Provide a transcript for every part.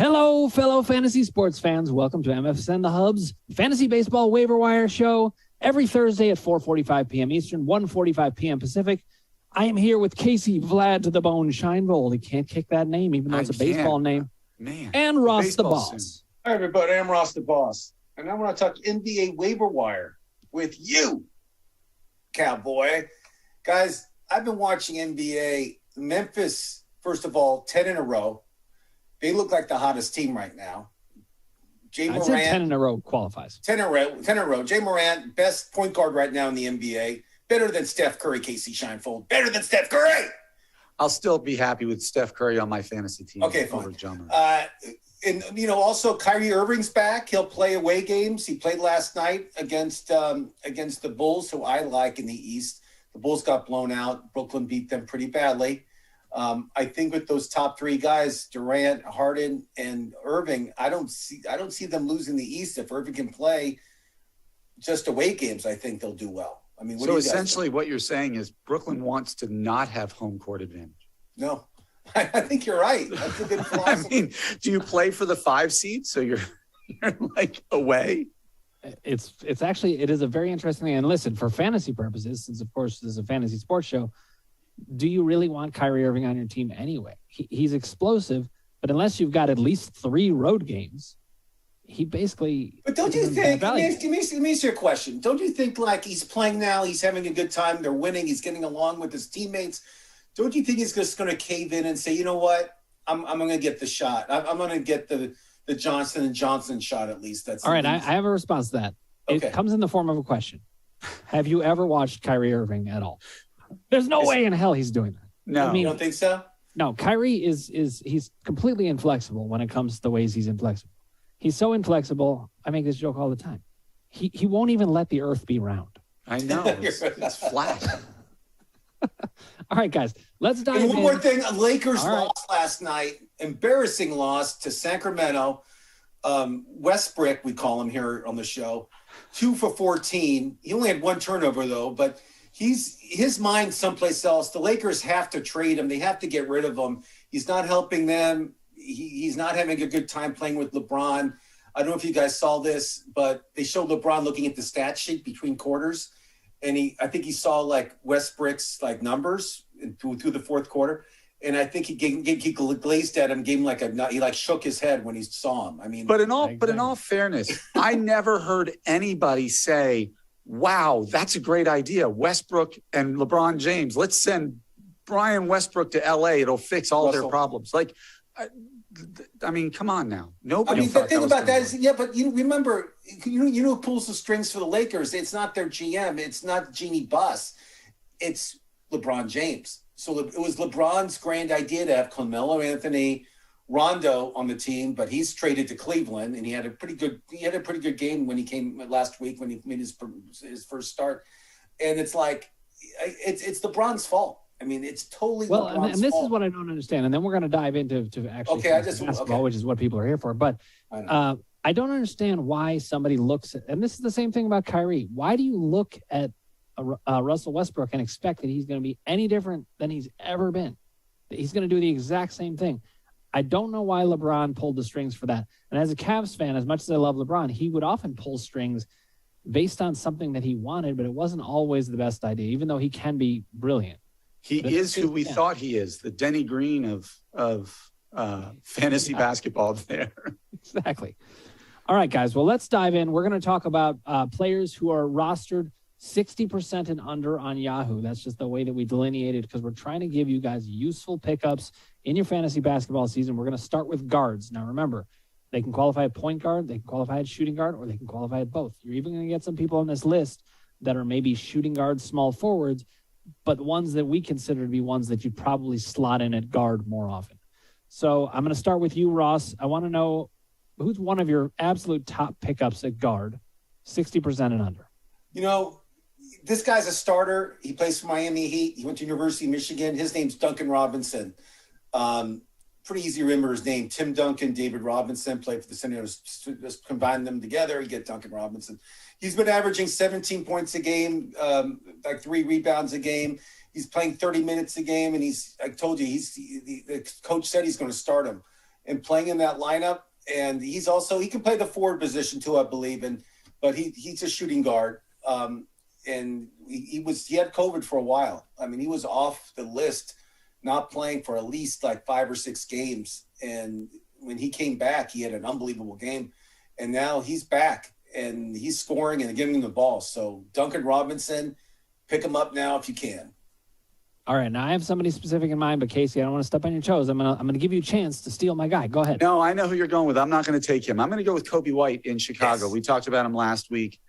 Hello, fellow fantasy sports fans. Welcome to MFSN The Hub's Fantasy Baseball Waiver Wire Show every Thursday at 4:45 p.m. Eastern, 1:45 p.m. Pacific. I am here with Casey Vlad to the Bone Scheinvold. He can't kick that name, even though it's a baseball name. Man. And Ross the Boss. Hi, everybody. I'm Ross the Boss. And I want to talk NBA waiver wire with you, cowboy. Guys, I've been watching NBA. Memphis, first of all, 10 in a row. They look like the hottest team right now. I'd say 10 in a row qualifies. 10 in a row. Jay Morant, best point guard right now in the NBA. Better than Steph Curry, Casey Scheinfold. Better than Steph Curry. I'll still be happy with Steph Curry on my fantasy team. Okay, fine. And, also Kyrie Irving's back. He'll play away games. He played last night against the Bulls, who I like in the East. The Bulls got blown out. Brooklyn beat them pretty badly. I think with those top three guys, Durant, Harden, and Irving, I don't see them losing the East. If Irving can play just away games, I think they'll do well. I mean, so essentially what you're saying is Brooklyn wants to not have home court advantage. No, I think you're right. That's a good philosophy. I mean, do you play for the 5 seed so you're like away? It is a very interesting thing. And listen, for fantasy purposes, since of course this is a fantasy sports show, do you really want Kyrie Irving on your team anyway? He's explosive, but unless you've got at least 3 road games, he basically. But don't you think? Let me ask you a question. Don't you think like he's playing now? He's having a good time. They're winning. He's getting along with his teammates. Don't you think he's just going to cave in and say, you know what? I'm going to get the shot. I'm going to get the Johnson & Johnson shot at least. That's all right. I have a response to that. Okay. It comes in the form of a question. Have you ever watched Kyrie Irving at all? There's no way in hell he's doing that. No, you don't think so? No, Kyrie he's completely inflexible when it comes to the ways he's inflexible. He's so inflexible. I make this joke all the time. He won't even let the earth be round. I know. It's flat. All right, guys, let's dive in. One more thing. Lakers lost last night. Embarrassing loss to Sacramento. Westbrook, we call him here on the show. 2 for 14. He only had 1 turnover, though, but his mind someplace else. The Lakers have to trade him. They have to get rid of him. He's not helping them. He's not having a good time playing with LeBron. I don't know if you guys saw this, but they showed LeBron looking at the stat sheet between quarters, and I think he saw like Westbrook's like numbers through the fourth quarter, and I think he glazed at him, gave him he shook his head when he saw him. I mean, but in all fairness, I never heard anybody say, wow, that's a great idea. Westbrook and LeBron James, let's send Brian Westbrook to LA. It'll fix all their problems. Like, I mean, come on now. Nobody. The thing about that is, but you remember, you know who pulls the strings for the Lakers? It's not their GM. It's not Jeannie Buss. It's LeBron James. So it was LeBron's grand idea to have Carmelo Anthony, Rondo on the team, but he's traded to Cleveland, and he had a pretty good game when he came last week when he made his first start. And it's like it's LeBron's fault. I mean, it's totally LeBron's fault. And this is what I don't understand. And then we're going to dive into actually basketball, which is what people are here for. But I don't understand why somebody looks at, and this is the same thing about Kyrie. Why do you look at Russell Westbrook and expect that he's going to be any different than he's ever been? He's going to do the exact same thing. I don't know why LeBron pulled the strings for that. And as a Cavs fan, as much as I love LeBron, he would often pull strings based on something that he wanted, but it wasn't always the best idea, even though he can be brilliant. He is who we thought he is, the Denny Green of fantasy basketball there. Exactly. All right, guys. Well, let's dive in. We're going to talk about players who are rostered 60% and under on Yahoo. That's just the way that we delineated because we're trying to give you guys useful pickups in your fantasy basketball season. We're going to start with guards. Now, remember, they can qualify at point guard, they can qualify at shooting guard, or they can qualify at both. You're even going to get some people on this list that are maybe shooting guards, small forwards, but ones that we consider to be ones that you'd probably slot in at guard more often. So I'm going to start with you, Ross. I want to know who's one of your absolute top pickups at guard, 60% and under. This guy's a starter. He plays for Miami Heat. He went to University of Michigan. His name's Duncan Robinson. Pretty easy to remember his name. Tim Duncan, David Robinson, played for the Senators. Just combine them together, you get Duncan Robinson. He's been averaging 17 points a game, 3 rebounds a game. He's playing 30 minutes a game, and I told you, the coach said he's going to start him. and playing in that lineup. And he can play the forward position too, I believe. But he's a shooting guard. And he had COVID for a while. I mean, he was off the list, not playing for at least like 5 or 6 games. And when he came back, he had an unbelievable game. And now he's back and he's scoring and giving him the ball. So Duncan Robinson, pick him up now if you can. All right, now I have somebody specific in mind, but Casey, I don't want to step on your toes. I'm gonna give you a chance to steal my guy. Go ahead. No, I know who you're going with. I'm not going to take him. I'm going to go with Kobe White in Chicago. Yes. We talked about him last week.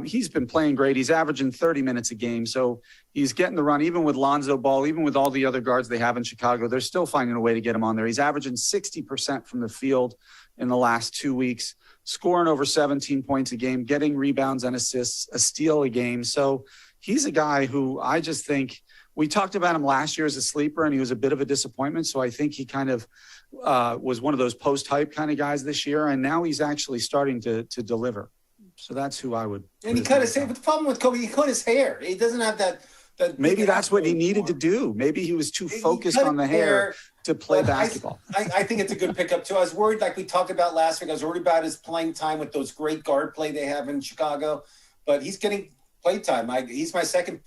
He's been playing great. He's averaging 30 minutes a game, so he's getting the run. Even with Lonzo Ball, even with all the other guards they have in Chicago, they're still finding a way to get him on there. He's averaging 60% from the field in the last 2 weeks, scoring over 17 points a game, getting rebounds and assists, a steal a game. So he's a guy who I just think – we talked about him last year as a sleeper, and he was a bit of a disappointment. So I think he kind of was one of those post-hype kind of guys this year, and now he's actually starting to deliver. So that's who I would. And he cut his hair. But the problem with Kobe, he cut his hair. He doesn't have that. Maybe that's what he needed to do. Maybe he was too focused on the hair to play basketball. I think it's a good pickup too. I was worried, like we talked about last week. I was worried about his playing time with those great guard play they have in Chicago, but he's getting play time. He's my second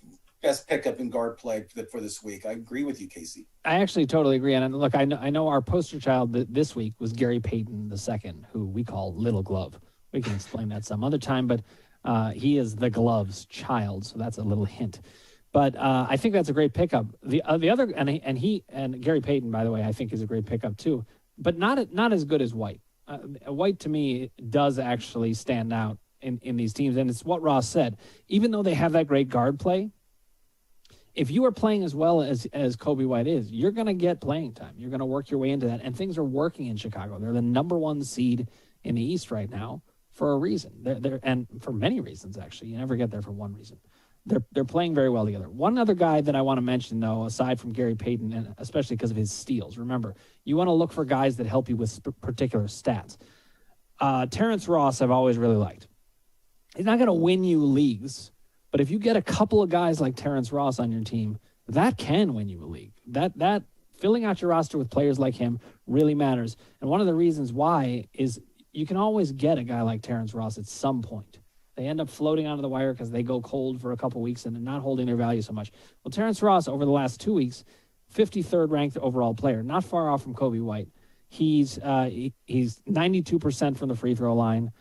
best pickup in guard play for this week. I agree with you, Casey. I actually totally agree. And look, I know our poster child this week was Gary Payton II, who we call Little Glove. We can explain that some other time, but he is the Glove's child, so that's a little hint. But I think that's a great pickup. The other and Gary Payton, by the way, I think is a great pickup too, but not as good as White. White to me does actually stand out in these teams, and it's what Ross said. Even though they have that great guard play, if you are playing as well as Kobe White is, you're going to get playing time. You're going to work your way into that. And things are working in Chicago. They're the number 1 seed in the East right now for a reason. They're and for many reasons, actually. You never get there for one reason. They're playing very well together. One other guy that I want to mention, though, aside from Gary Payton, and especially because of his steals. Remember, you want to look for guys that help you with particular stats. Terrence Ross I've always really liked. He's not going to win you leagues, but if you get a couple of guys like Terrence Ross on your team, that can win you a league. That filling out your roster with players like him really matters. And one of the reasons why is you can always get a guy like Terrence Ross at some point. They end up floating onto the wire because they go cold for a couple weeks and they're not holding their value so much. Well, Terrence Ross, over the last 2 weeks, 53rd ranked overall player, not far off from Kobe White. He's 92% from the free throw line.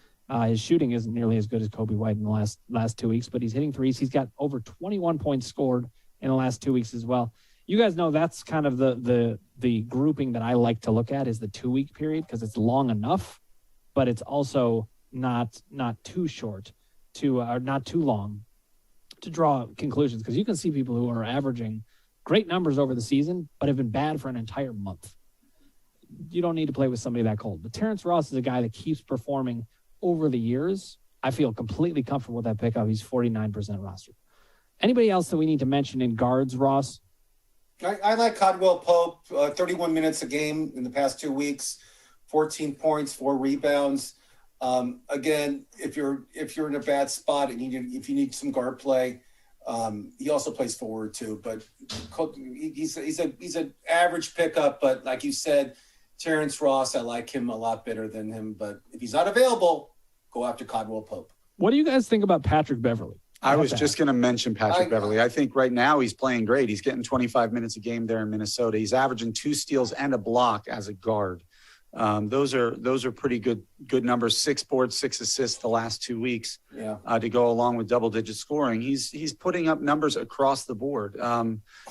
His shooting isn't nearly as good as Kobe White in the last 2 weeks, but he's hitting threes. He's got over 21 points scored in the last 2 weeks as well. You guys know that's kind of the grouping that I like to look at is the 2 week period because it's long enough, but it's also not too short or not too long to draw conclusions because you can see people who are averaging great numbers over the season but have been bad for an entire month. You don't need to play with somebody that cold. But Terrence Ross is a guy that keeps performing over the years. I feel completely comfortable with that pickup. He's 49% rostered. Anybody else that we need to mention in guards, Ross? I like Caldwell Pope, 31 minutes a game in the past 2 weeks, 14 points, 4 rebounds. Again, if you're in a bad spot and if you need some guard play, he also plays forward too. But he's an average pickup. But like you said, Terrence Ross, I like him a lot better than him. But if he's not available, go after Caldwell Pope. What do you guys think about Patrick Beverly? I was just going to mention Patrick Beverly. I think right now he's playing great. He's getting 25 minutes a game there in Minnesota. He's averaging 2 steals and a block as a guard. Those are pretty good numbers. 6 boards, 6 assists the last 2 weeks. Yeah. To go along with double-digit scoring. He's putting up numbers across the board.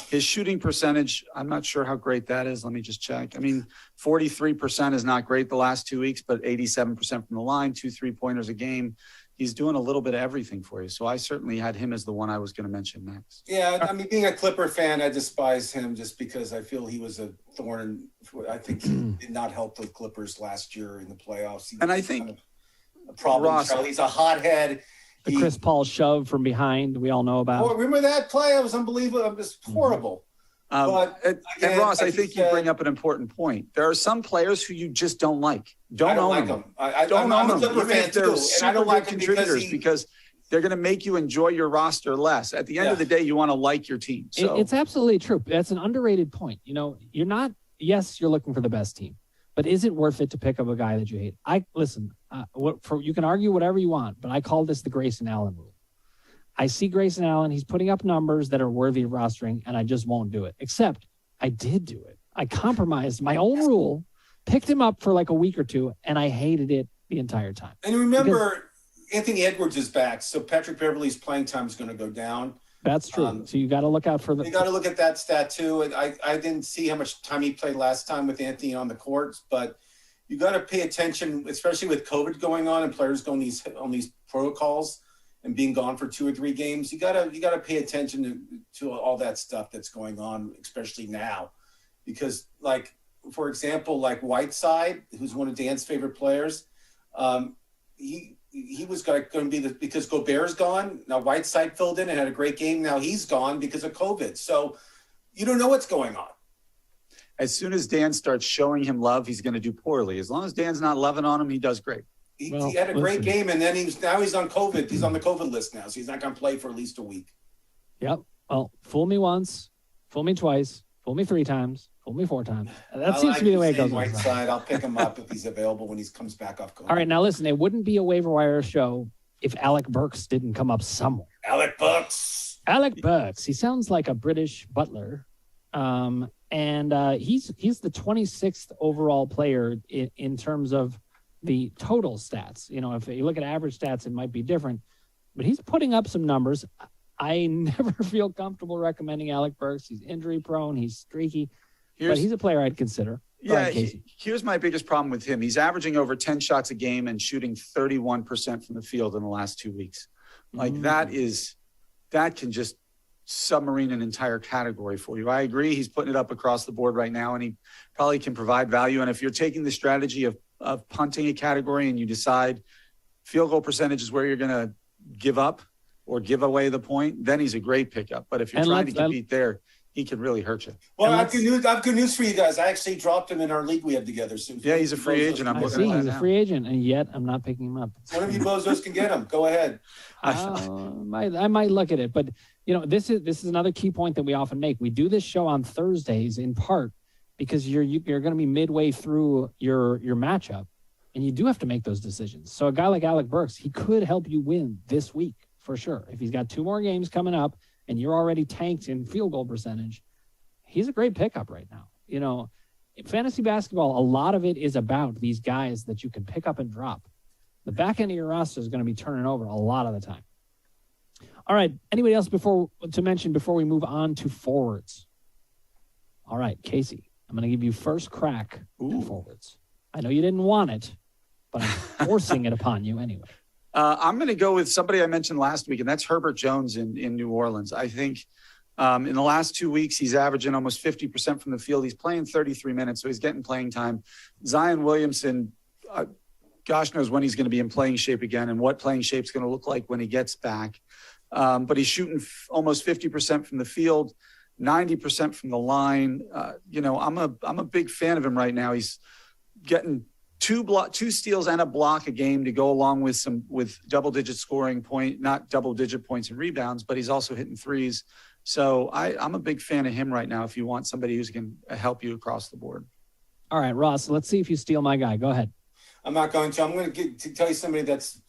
His shooting percentage, I'm not sure how great that is. Let me just check. I mean, 43% is not great the last 2 weeks, but 87% from the line, 2 3-pointers a game. He's doing a little bit of everything for you. So I certainly had him as the one I was going to mention next. Yeah, I mean, being a Clipper fan, I despise him just because I feel he was a thorn. I think he did not help the Clippers last year in the playoffs. And I think kind of a problem Ross, child. He's a hothead. The Chris Paul shove from behind, we all know about. Oh, remember that play? It was unbelievable. It was horrible. But again, and Ross, like I think you bring up an important point. There are some players who you just don't like. I don't like them. I'm a Clipper fan too, and I don't like contributors because they're going to make you enjoy your roster less. At the end of the day, you want to like your team. So it's absolutely true. That's an underrated point. You know, you're looking for the best team, But is it worth it to pick up a guy that you hate? You can argue whatever you want, but I call this the Grayson Allen rule. I see Grayson Allen, he's putting up numbers that are worthy of rostering, and I just won't do it. Except I did do it. I compromised my own rule, picked him up for like a week or two, and I hated it the entire time. And remember, Anthony Edwards is back, so Patrick Beverley's playing time is going to go down. That's true. So you got to look out for You got to look at that stat too. And I didn't see how much time he played last time with Anthony on the courts, but you got to pay attention, especially with COVID going on and players going on these protocols and being gone for 2 or 3 games. You got to pay attention to all that stuff that's going on, especially now, because like for example, like Whiteside, who's one of Dan's favorite players, he was going to be because Gobert's gone. Now Whiteside filled in and had a great game. Now he's gone because of COVID. So you don't know what's going on. As soon as Dan starts showing him love, he's going to do poorly. As long as Dan's not loving on him, he does great. He had a great game, and then he's on COVID. He's on the COVID list now, so he's not going to play for at least a week. Yep. Well, fool me once, fool me twice, fool me 3 times, fool me 4 times. That seems to be the way it goes. Whiteside, I'll pick him up if he's available when he comes back off COVID. All right, now listen, it wouldn't be a waiver wire show if Alec Burks didn't come up somewhere. Alec Burks. He sounds like a British butler. And he's the 26th overall player in terms of the total stats. You know, if you look at average stats, it might be different, but he's putting up some numbers. I never feel comfortable recommending Alec Burks. He's injury prone. He's streaky, but he's a player I'd consider. Yeah, here's my biggest problem with him. He's averaging over 10 shots a game and shooting 31% from the field in the last 2 weeks. Like that can just submarine an entire category for you. I agree. He's putting it up across the board right now, and he probably can provide value. And if you're taking the strategy of punting a category and you decide field goal percentage is where you're going to give up or give away the point, then he's a great pickup. But if you're trying to compete there, he can really hurt you. Well, I have good news for you guys. I actually dropped him in our league we have together. So yeah, he's a free agent. I'm looking at that he's a free agent, and yet I'm not picking him up. One of you bozos can get him. Go ahead. I might look at it, but you know, this is another key point that we often make. We do this show on Thursdays in part because you're going to be midway through your matchup, and you do have to make those decisions. So a guy like Alec Burks, he could help you win this week for sure. If he's got 2 more games coming up and you're already tanked in field goal percentage, he's a great pickup right now. You know, in fantasy basketball, a lot of it is about these guys that you can pick up and drop. The back end of your roster is going to be turning over a lot of the time. All right. Anybody else before we move on to forwards? All right, Casey, I'm going to give you first crack at forwards. I know you didn't want it, but I'm forcing it upon you anyway. I'm going to go with somebody I mentioned last week, and that's Herbert Jones in New Orleans. I think in the last 2 weeks, he's averaging almost 50% from the field. He's playing 33 minutes, so he's getting playing time. Zion Williamson, gosh knows when he's going to be in playing shape again and what playing shape's going to look like when he gets back. But he's shooting almost 50% from the field, 90% from the line. I'm a big fan of him right now. He's getting 2 steals and a block a game to go along with double-digit scoring point, not double-digit points and rebounds, but he's also hitting threes. So I'm a big fan of him right now if you want somebody who's going to help you across the board. All right, Ross, let's see if you steal my guy. Go ahead. I'm not going to. I'm going to tell you somebody that's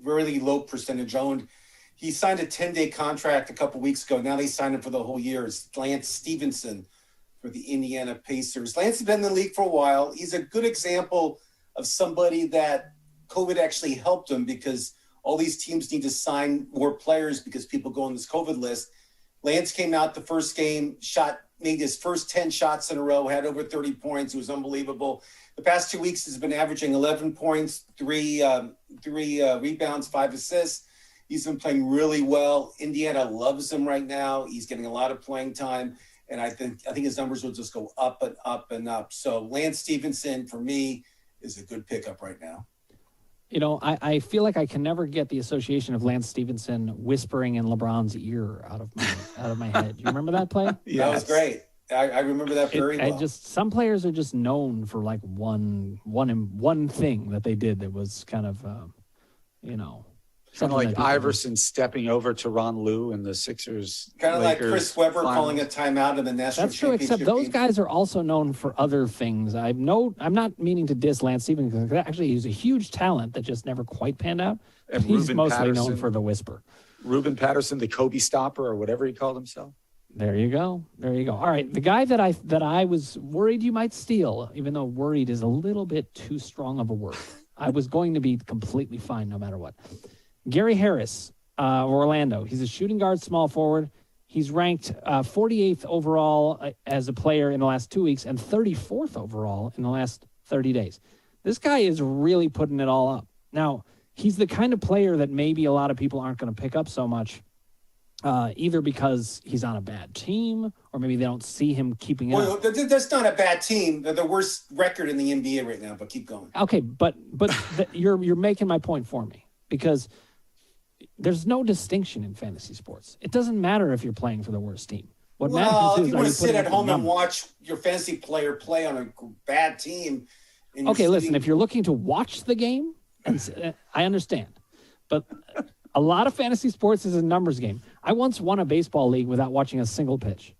really low percentage owned. He signed a 10-day contract a couple weeks ago. Now they signed him for the whole year. It's Lance Stevenson for the Indiana Pacers. Lance has been in the league for a while. He's a good example of somebody that COVID actually helped him because all these teams need to sign more players because people go on this COVID list. Lance came out the first game, made his first 10 shots in a row, had over 30 points. It was unbelievable. The past 2 weeks has been averaging 11 points, three rebounds, 5 assists. He's been playing really well. Indiana loves him right now. He's getting a lot of playing time, and I think his numbers will just go up and up and up. So Lance Stevenson, for me, is a good pickup right now. You know, I feel like I can never get the association of Lance Stevenson whispering in LeBron's ear out of my head. Do you remember that play? Yes. That was great. I remember that very well. Some players are just known for like one thing that they did that was kind of, Kind of like Iverson stepping over to Ron Liu in the Sixers. Kind of like Chris Webber calling a timeout in the national That's true, except those guys are also known for other things. I'm not meaning to diss Lance Stevens, because actually he's a huge talent that just never quite panned out. And he's mostly known for the whisper. Ruben Patterson, the Kobe stopper, or whatever he called himself. There you go. All right, the guy that I was worried you might steal, even though worried is a little bit too strong of a word. I was going to be completely fine no matter what. Gary Harris, Orlando. He's a shooting guard, small forward. He's ranked 48th overall as a player in the last 2 weeks and 34th overall in the last 30 days. This guy is really putting it all up. Now, he's the kind of player that maybe a lot of people aren't going to pick up so much, either because he's on a bad team or maybe they don't see him keeping it up. That's not a bad team. They're the worst record in the NBA right now, but keep going. Okay, but you're making my point for me, because there's no distinction in fantasy sports. It doesn't matter if you're playing for the worst team. What matters if you want to sit at home and watch your fantasy player play on a bad team. Okay, listen, if you're looking to watch the game, I understand. But a lot of fantasy sports is a numbers game. I once won a baseball league without watching a single pitch.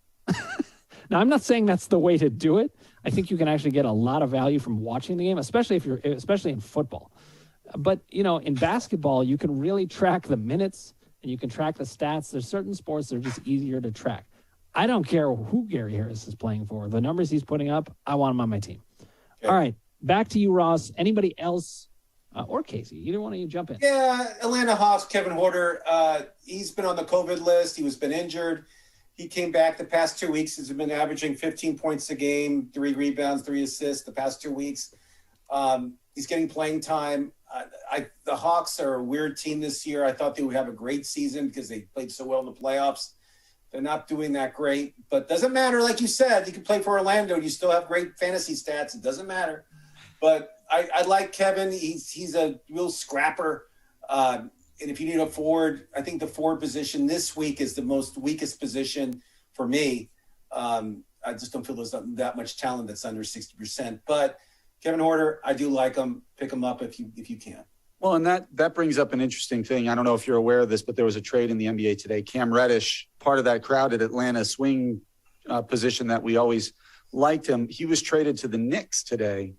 Now, I'm not saying that's the way to do it. I think you can actually get a lot of value from watching the game, especially in football. But, in basketball, you can really track the minutes and you can track the stats. There's certain sports that are just easier to track. I don't care who Gary Harris is playing for. The numbers he's putting up, I want him on my team. Okay. All right, back to you, Ross. Anybody else, or Casey, either one of you jump in. Yeah, Atlanta Hawks, Kevin Huerter, he's been on the COVID list. He's been injured. He came back the past 2 weeks. He's been averaging 15 points a game, 3 rebounds, 3 assists the past 2 weeks. He's getting playing time. The Hawks are a weird team this year. I thought they would have a great season because they played so well in the playoffs. They're not doing that great, but doesn't matter. Like you said, you can play for Orlando and you still have great fantasy stats. It doesn't matter. But I like Kevin. He's a real scrapper. And if you need a forward, I think the forward position this week is the most weakest position for me. I just don't feel there's that much talent that's under 60%. But Kevin Huerter, I do like him. Pick him up if you can. Well, and that brings up an interesting thing. I don't know if you're aware of this, but there was a trade in the NBA today. Cam Reddish, part of that crowded Atlanta swing position that we always liked him. He was traded to the Knicks today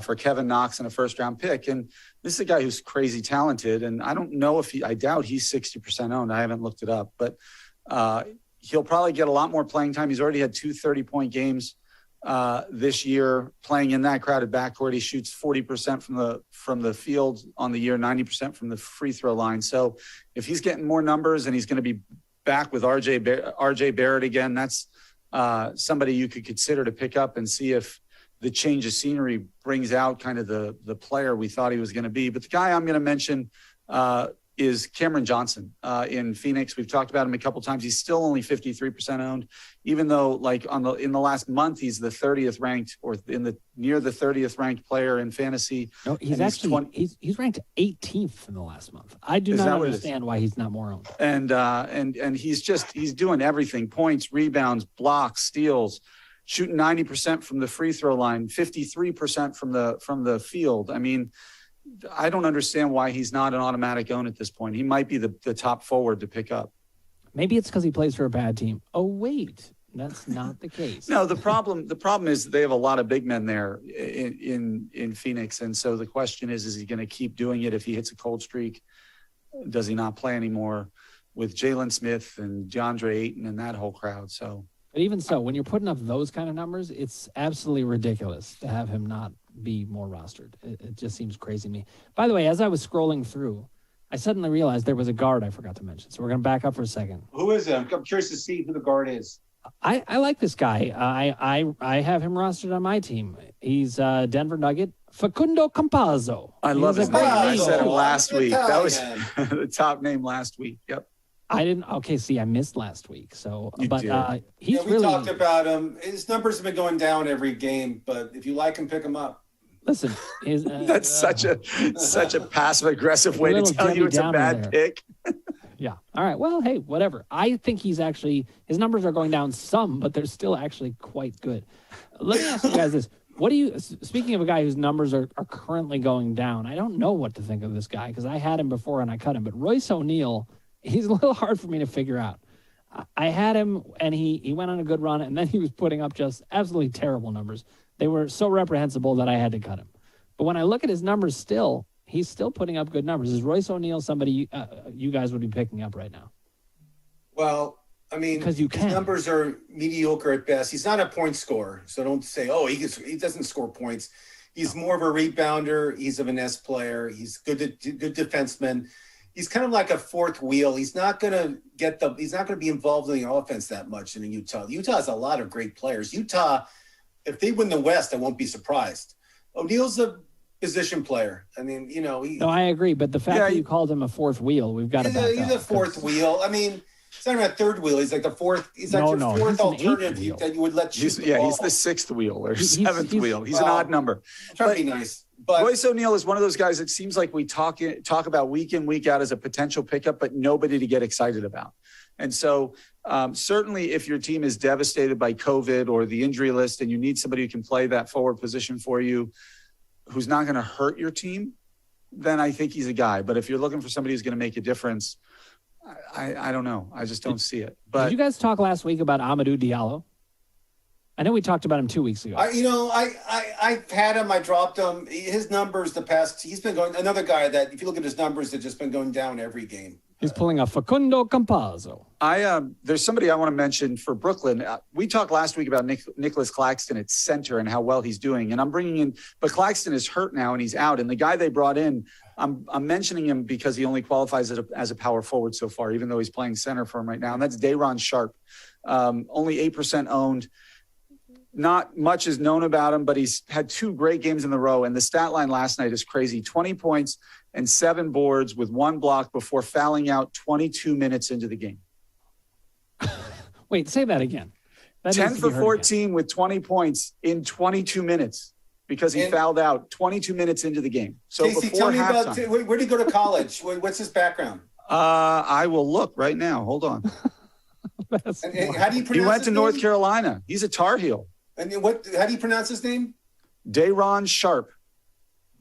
for Kevin Knox and a first-round pick. And this is a guy who's crazy talented. And I don't know I doubt he's 60% owned. I haven't looked it up. But he'll probably get a lot more playing time. He's already had 2 30-point games this year playing in that crowded backcourt. He shoots 40% from the field on the year, 90% from the free throw line. So if he's getting more numbers and he's going to be back with RJ Barrett again, that's somebody you could consider to pick up and see if the change of scenery brings out kind of the player we thought he was going to be. But the guy I'm going to mention is Cameron Johnson in Phoenix. We've talked about him a couple of times. He's still only 53% owned, even though in the last month he's the 30th ranked or near the 30th ranked player in fantasy. No, he's actually he's ranked 18th in the last month. I do not understand why he's not more owned. And he's doing everything: points, rebounds, blocks, steals, shooting 90% from the free throw line, 53% from the field. I mean, I don't understand why he's not an automatic own at this point. He might be the top forward to pick up. Maybe it's because he plays for a bad team. Oh, wait, that's not the case. No, the problem is they have a lot of big men there in Phoenix. And so the question is he going to keep doing it if he hits a cold streak? Does he not play anymore with Jalen Smith and DeAndre Ayton and that whole crowd? So, but even so, when you're putting up those kind of numbers, it's absolutely ridiculous to have him not be more rostered. It just seems crazy to me. By the way, as I was scrolling through, I suddenly realized there was a guard I forgot to mention. So we're going to back up for a second. Who is it? I'm curious to see who the guard is. I like this guy. I have him rostered on my team. He's Denver Nugget, Facundo Campazzo. I love his name. I said it last week. That was the top name last week. Yep. I didn't. Okay, see, I missed last week. So, we talked about him. His numbers have been going down every game, but if you like him, pick him up. Listen, that's such a passive aggressive way to tell you it's a bad pick. Yeah. All right. Well, hey, whatever. I think his numbers are going down some, but they're still actually quite good. Let me ask you guys this: Speaking of a guy whose numbers are currently going down, I don't know what to think of this guy because I had him before and I cut him. But Royce O'Neal, he's a little hard for me to figure out. I had him and he went on a good run and then he was putting up just absolutely terrible numbers. They were so reprehensible that I had to cut him. But when I look at his numbers still, he's still putting up good numbers. Is Royce O'Neal somebody you guys would be picking up right now? Well, I mean, because his numbers are mediocre at best. He's not a point scorer, so don't say, "Oh, he doesn't score points." He's more of a rebounder. He's a finesse player. He's good defenseman. He's kind of like a fourth wheel. He's not going to He's not going to be involved in the offense that much in Utah. Utah has a lot of great players. Utah, if they win the West, I won't be surprised. O'Neal's a position player. I mean, No, I agree. But the fact that you called him a fourth wheel, we've got to back up. He's a fourth wheel. I mean. He's not even a third wheel. He's like the fourth. He's like your fourth alternative that you would let shoot the ball. He's the sixth wheel or seventh wheel. He's an odd number. Trying to be nice. But Royce O'Neal is one of those guys that seems like we talk about week in, week out as a potential pickup, but nobody to get excited about. And so certainly if your team is devastated by COVID or the injury list and you need somebody who can play that forward position for you, who's not going to hurt your team, then I think he's a guy. But if you're looking for somebody who's going to make a difference, I don't know. I just don't see it. But did you guys talk last week about Amadou Diallo? I know we talked about him 2 weeks ago. I've had him. I dropped him. His numbers he's been going. Another guy that, if you look at his numbers, they've just been going down every game. He's pulling a Facundo Campazzo. There's somebody I want to mention for Brooklyn. We talked last week about Nicholas Claxton at center and how well he's doing. And I'm bringing in, but Claxton is hurt now and he's out. And the guy they brought in, I'm mentioning him because he only qualifies as a power forward so far, even though he's playing center for him right now. And that's Day'Ron Sharpe. Only 8% owned. Not much is known about him, but he's had 2 great games in a row. And the stat line last night is crazy. 20 points and 7 boards with 1 block before fouling out 22 minutes into the game. Wait, say that again. 10 for 14 with 20 points in 22 minutes because he fouled out 22 minutes into the game. So Casey, before tell me halftime. Where did he go to college? What's his background? I will look right now. Hold on. And how do you pronounce his name? He went to North Carolina. He's a Tar Heel. And how do you pronounce his name? Day'Ron Sharpe.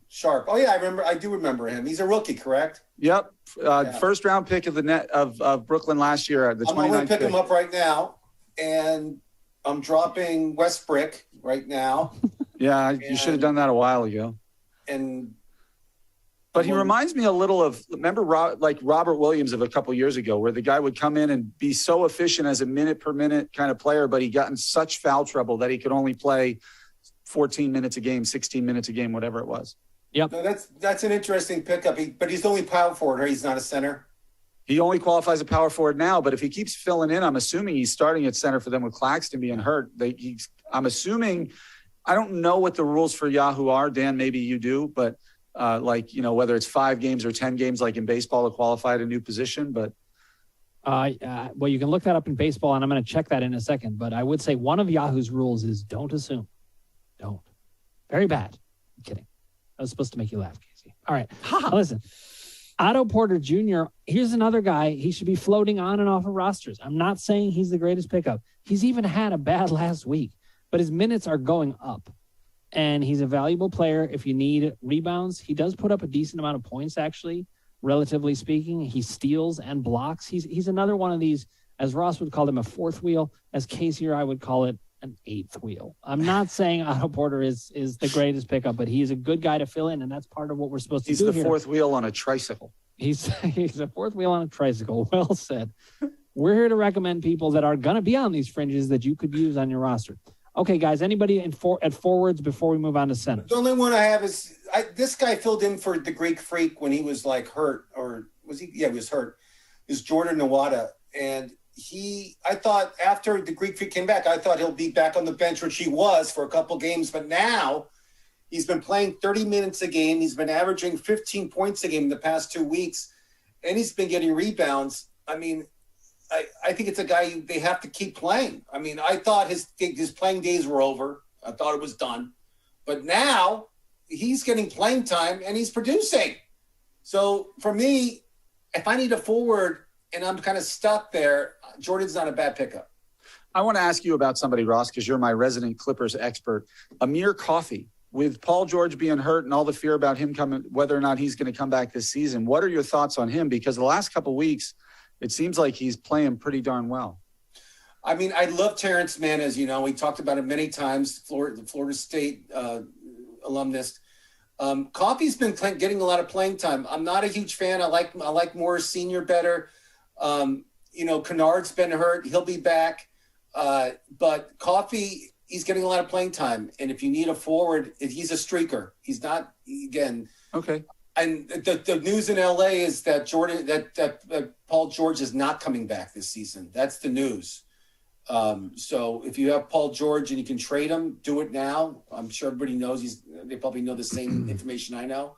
Sharpe. Oh yeah, I do remember him. He's a rookie, correct? Yep. First round pick of of Brooklyn last year at the 29th. I'm going to pick him up right now, and I'm dropping Westbrook right now. Yeah, you should have done that a while ago. But he reminds me a little of, remember like Robert Williams of a couple years ago, where the guy would come in and be so efficient as a minute per minute kind of player, but he got in such foul trouble that he could only play 14 minutes a game, 16 minutes a game, whatever it was. Yep. No, that's an interesting pickup. But he's only power forward, or he's not a center. He only qualifies a power forward now, but if he keeps filling in, I'm assuming he's starting at center for them with Claxton being hurt. I'm assuming, I don't know what the rules for Yahoo are. Dan, maybe you do, but whether it's 5 games or 10 games, like in baseball, to qualify at a new position, but. Well, you can look that up in baseball, and I'm going to check that in a second. But I would say one of Yahoo's rules is don't assume. Don't. Very bad. I'm kidding. I was supposed to make you laugh, Casey. All right. Listen, Otto Porter Jr., here's another guy. He should be floating on and off of rosters. I'm not saying he's the greatest pickup. He's even had a bad last week, but his minutes are going up. And he's a valuable player if you need rebounds. He does put up a decent amount of points, actually, relatively speaking. He steals and blocks. He's another one of these, as Ross would call him, a fourth wheel. As Casey or I would call it, an 8th wheel. I'm not saying Otto Porter is the greatest pickup, but he's a good guy to fill in, and that's part of what we're supposed to do here. He's the fourth wheel on a tricycle. He's a fourth wheel on a tricycle. Well said. We're here to recommend people that are going to be on these fringes that you could use on your roster. Okay, guys, anybody at forwards before we move on to center? The only one I have is this guy filled in for the Greek Freak when he was like hurt, or was he? Yeah, he was hurt. Is Jordan Nawada. And I thought after the Greek Freak came back, I thought he'll be back on the bench, which he was for a couple games. But now he's been playing 30 minutes a game. He's been averaging 15 points a game in the past 2 weeks, and he's been getting rebounds. I mean, I think it's a guy they have to keep playing. I mean, I thought his playing days were over. I thought it was done. But now he's getting playing time, and he's producing. So for me, if I need a forward and I'm kind of stuck there, Jordan's not a bad pickup. I want to ask you about somebody, Ross, because you're my resident Clippers expert. Amir Coffey, with Paul George being hurt and all the fear about him coming, whether or not he's going to come back this season, what are your thoughts on him? Because the last couple of weeks, it seems like he's playing pretty darn well. I mean, I love Terrence Mann, as you know. We talked about it many times, the Florida State alumnus. Coffey's been getting a lot of playing time. I'm not a huge fan. I like Morris Sr. better. Kennard's been hurt. He'll be back. But Coffey, he's getting a lot of playing time. And if you need a forward, he's a streaker. He's not, again. Okay. And the news in LA is that Paul George is not coming back this season. That's the news. So if you have Paul George and you can trade him, do it now. I'm sure everybody knows they probably know the same information I know.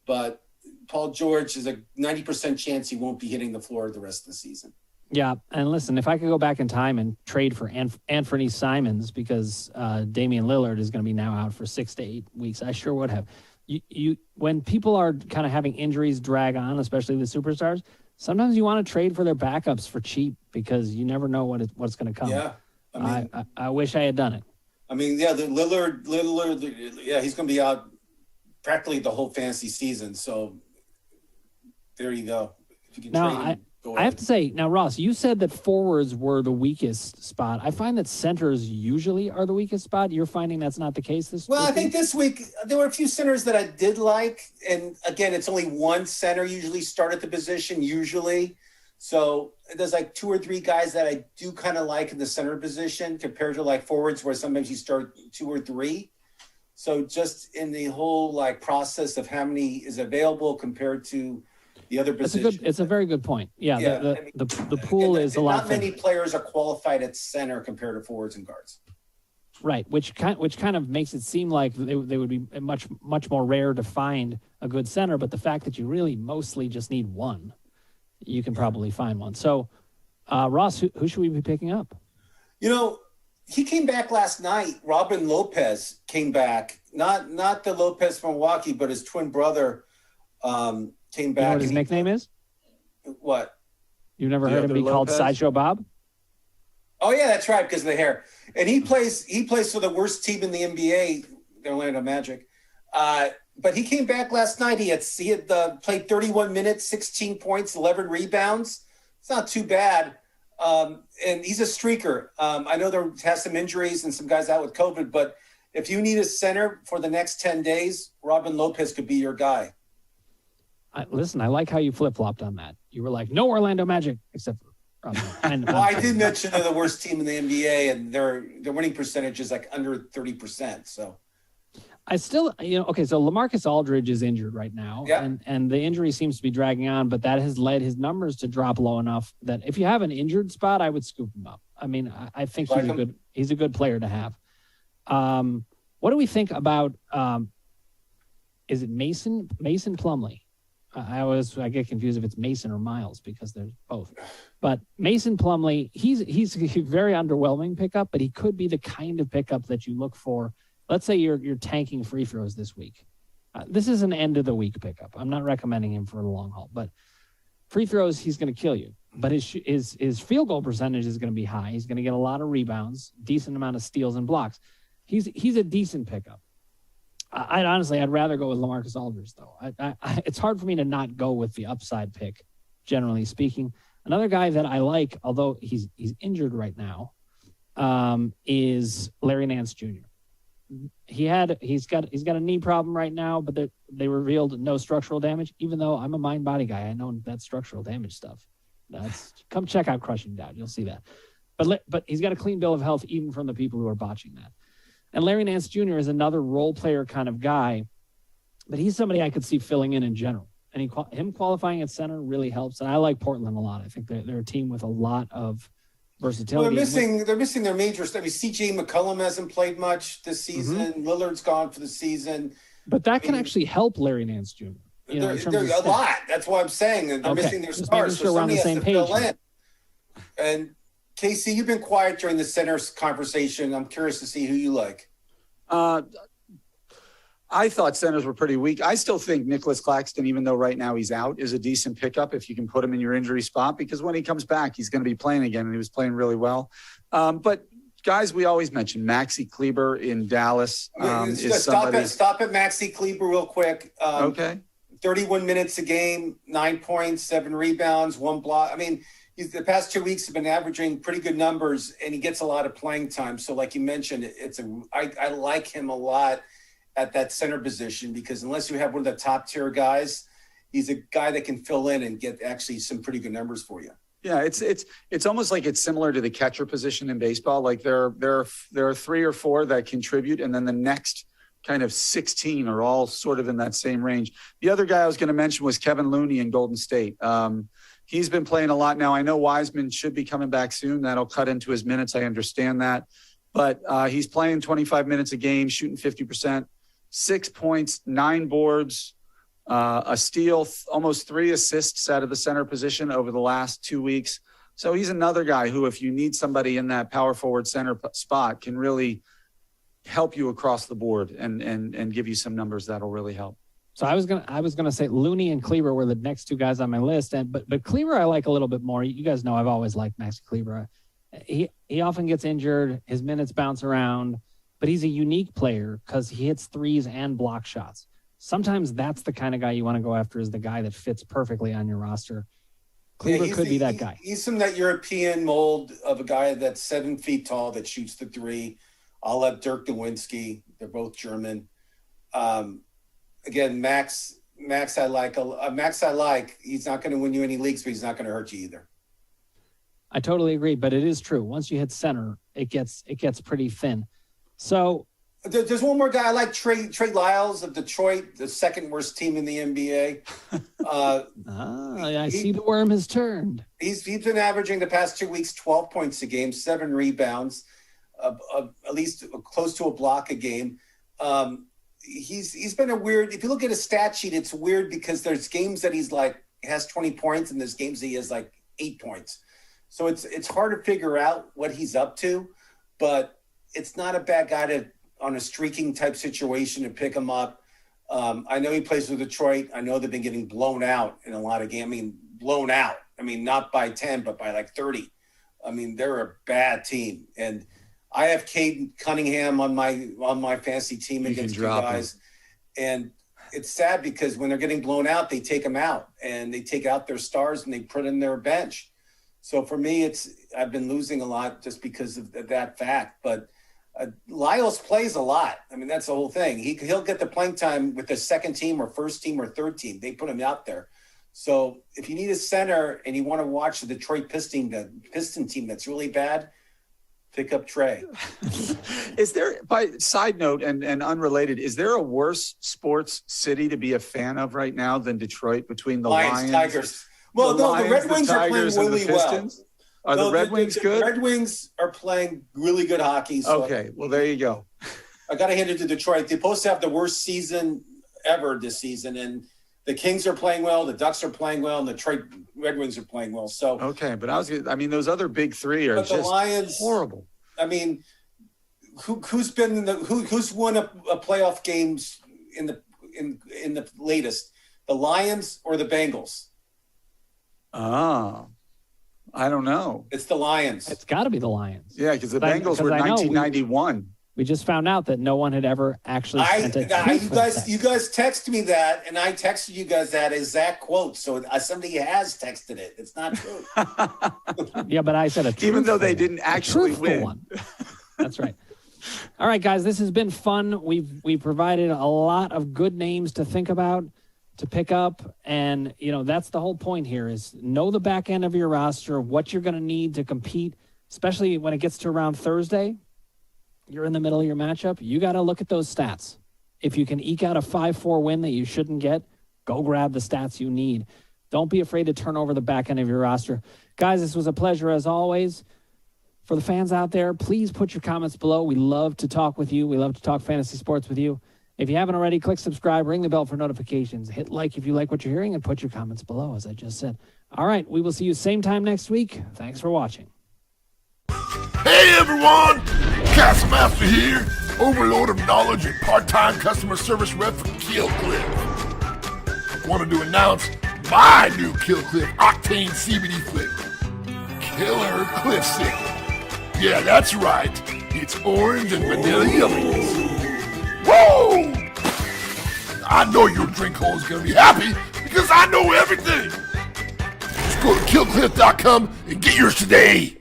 But Paul George is a 90% chance he won't be hitting the floor the rest of the season. Yeah, and listen, if I could go back in time and trade for Anthony Simons because Damian Lillard is going to be now out for 6 to 8 weeks, I sure would have. You when people are kind of having injuries drag on, especially the superstars, sometimes you want to trade for their backups for cheap because you never know what's going to come. Yeah, I wish I had done it. I mean, yeah, the Lillard, yeah, he's going to be out practically the whole fantasy season. So there you go. If you can now, trade him, I have to say, now, Ross, you said that forwards were the weakest spot. I find that centers usually are the weakest spot. You're finding that's not the case this week? Well, I think this week there were a few centers that I did like. And again, it's only one center usually start at the position, usually. So there's like 2 or 3 guys that I do kind of like in the center position compared to like forwards where sometimes you start 2 or 3. So just in the whole like process of how many is available compared to the other position. It's a very good point. Yeah, the pool is a lot. Not many players are qualified at center compared to forwards and guards. Right, which kind of makes it seem like they would be much more rare to find a good center. But the fact that you really mostly just need one, you can probably find one. So, Ross, who should we be picking up? He came back last night. Robin Lopez came back. Not the Lopez from Milwaukee, but his twin brother came back. You know what his nickname is? What? You've never heard him be called Sideshow Bob? Oh yeah, that's right, because of the hair. And he plays for the worst team in the NBA, the Orlando Magic. But he came back last night. He had played 31 minutes, 16 points, 11 rebounds. It's not too bad. And he's a streaker. I know there has some injuries and some guys out with COVID, but if you need a center for the next 10 days, Robin Lopez could be your guy. Listen, I like how you flip-flopped on that. You were like, no Orlando Magic, except for Robin. Well, I did mention they're the worst team in the NBA, and their winning percentage is like under 30%. So I still, okay, so LaMarcus Aldridge is injured right now, yeah. and the injury seems to be dragging on, but that has led his numbers to drop low enough that if you have an injured spot, I would scoop him up. I mean, I think he's a good player to have. What do we think about, is it Mason Plumlee? I get confused if it's Mason or Miles because there's both. But Mason Plumlee, he's a very underwhelming pickup, but he could be the kind of pickup that you look for. Let's say you're tanking free throws this week. This is an end of the week pickup. I'm not recommending him for the long haul, but free throws, he's going to kill you. But his field goal percentage is going to be high. He's going to get a lot of rebounds, decent amount of steals and blocks. He's a decent pickup. I'd rather go with LaMarcus Aldridge, though. It's hard for me to not go with the upside pick, generally speaking. Another guy that I like, although he's injured right now, is Larry Nance Jr. He's got a knee problem right now, but they revealed no structural damage. Even though I'm a mind body guy, I know that structural damage stuff. Come check out Crushing Down, you'll see that. But he's got a clean bill of health, even from the people who are botching that. And Larry Nance Jr. is another role player kind of guy, but he's somebody I could see filling in general. And him qualifying at center really helps. And I like Portland a lot. I think they're a team with a lot of versatility. Well, they're missing their major stuff. I mean, C.J. McCollum hasn't played much this season. Mm-hmm. Lillard's gone for the season. But that can actually help Larry Nance Jr. There's a lot. That's what I'm saying. They're missing their stars. Sure we're on the same page. And Casey, you've been quiet during the center conversation. I'm curious to see who you like. I thought centers were pretty weak. I still think Nicholas Claxton, even though right now he's out, is a decent pickup if you can put him in your injury spot, because when he comes back, he's going to be playing again, and he was playing really well. But guys, we always mention Maxi Kleber in Dallas. Stop at Maxi Kleber real quick. Okay. 31 minutes a game, 9 points, 7 rebounds, 1 block. I mean, the past 2 weeks have been averaging pretty good numbers, and he gets a lot of playing time. So like you mentioned, I like him a lot at that center position, because unless you have one of the top tier guys, he's a guy that can fill in and get actually some pretty good numbers for you. Yeah, it's almost like it's similar to the catcher position in baseball. Like there are 3 or 4 that contribute, and then the next kind of 16 are all sort of in that same range. The other guy I was going to mention was Kevin Looney in Golden State. He's been playing a lot now. I know Wiseman should be coming back soon. That'll cut into his minutes. I understand that. But he's playing 25 minutes a game, shooting 50%, 6 points, 9 boards, a steal, almost 3 assists out of the center position over the last 2 weeks. So he's another guy who, if you need somebody in that power forward center spot, can really help you across the board and give you some numbers that'll really help. So I was gonna say Looney and Kleber were the next 2 guys on my list, but Kleber I like a little bit more. You guys know I've always liked Maxi Kleber. He often gets injured, his minutes bounce around, but he's a unique player because he hits threes and block shots. Sometimes that's the kind of guy you want to go after, is the guy that fits perfectly on your roster. Kleber could be that guy. He's from that European mold of a guy that's 7 feet tall that shoots the three. I'll have Dirk Nowitzki. They're both German. Again, Max I like. He's not going to win you any leagues, but he's not going to hurt you either. I totally agree, but it is true. Once you hit center, it gets pretty thin. So there's one more guy I like, Trey Lyles of Detroit, the second worst team in the NBA. I see the worm has turned. He's been averaging the past 2 weeks 12 points a game, 7 rebounds, at least close to a block a game. He's been a weird. If you look at his stat sheet, it's weird because there's games that he's like has 20 points, and there's games that he has like 8 points. So it's hard to figure out what he's up to, but it's not a bad guy on a streaking type situation to pick him up. I know he plays with Detroit. I know they've been getting blown out in a lot of games. I mean, blown out. I mean, not by 10, but by like 30. I mean, they're a bad team. And I have Cade Cunningham on my fantasy team against you guys. And it's sad because when they're getting blown out, they take them out, and they take out their stars and they put in their bench. So for me, I've been losing a lot just because of that fact. But Lyles plays a lot. I mean, that's the whole thing. He'll get the playing time with the second team or first team or third team. They put him out there. So if you need a center and you want to watch the Detroit Piston team that's really bad, pick up Trey. Is there, by side note and unrelated, is there a worse sports city to be a fan of right now than Detroit between the Lions, Tigers? Well, the Red Wings are playing really well. Are the Red Wings good? The Red Wings are playing really good hockey. So okay, well, there you go. I got to hand it to Detroit. They're supposed to have the worst season ever this season, and the Kings are playing well, the Ducks are playing well, and the Detroit Red Wings are playing well. So okay, but those other big 3 are just Lions, horrible. I mean, who's won a playoff games in the latest? The Lions or the Bengals? I don't know. It's the Lions. It's got to be the Lions. Yeah, because the Bengals were 1991. We just found out that no one had ever actually sent it. You guys texted me that, and I texted you guys that exact quote. So somebody has texted it. It's not true. Yeah, but I said even though they didn't actually win. One. That's right. All right, guys, this has been fun. We've provided a lot of good names to think about, to pick up, and that's the whole point here: is know the back end of your roster, what you're going to need to compete, especially when it gets to around Thursday. You're in the middle of your matchup. You got to look at those stats. If you can eke out a 5-4 win that you shouldn't get, go grab the stats you need. Don't be afraid to turn over the back end of your roster. Guys, this was a pleasure as always. For the fans out there, please put your comments below. We love to talk with you. We love to talk fantasy sports with you. If you haven't already, click subscribe, ring the bell for notifications, hit like if you like what you're hearing, and put your comments below, as I just said. All right, we will see you same time next week. Thanks for watching. Hey everyone, Castle Master here. overload of knowledge and part-time customer service rep for Killcliff. Wanted to announce my new Killcliff Octane CBD flavor, Killer Cliffsicle. Yeah, that's right. It's orange and vanilla yumminess. Whoa! I know your drink hole is going to be happy because I know everything. Just go to killcliff.com and get yours today.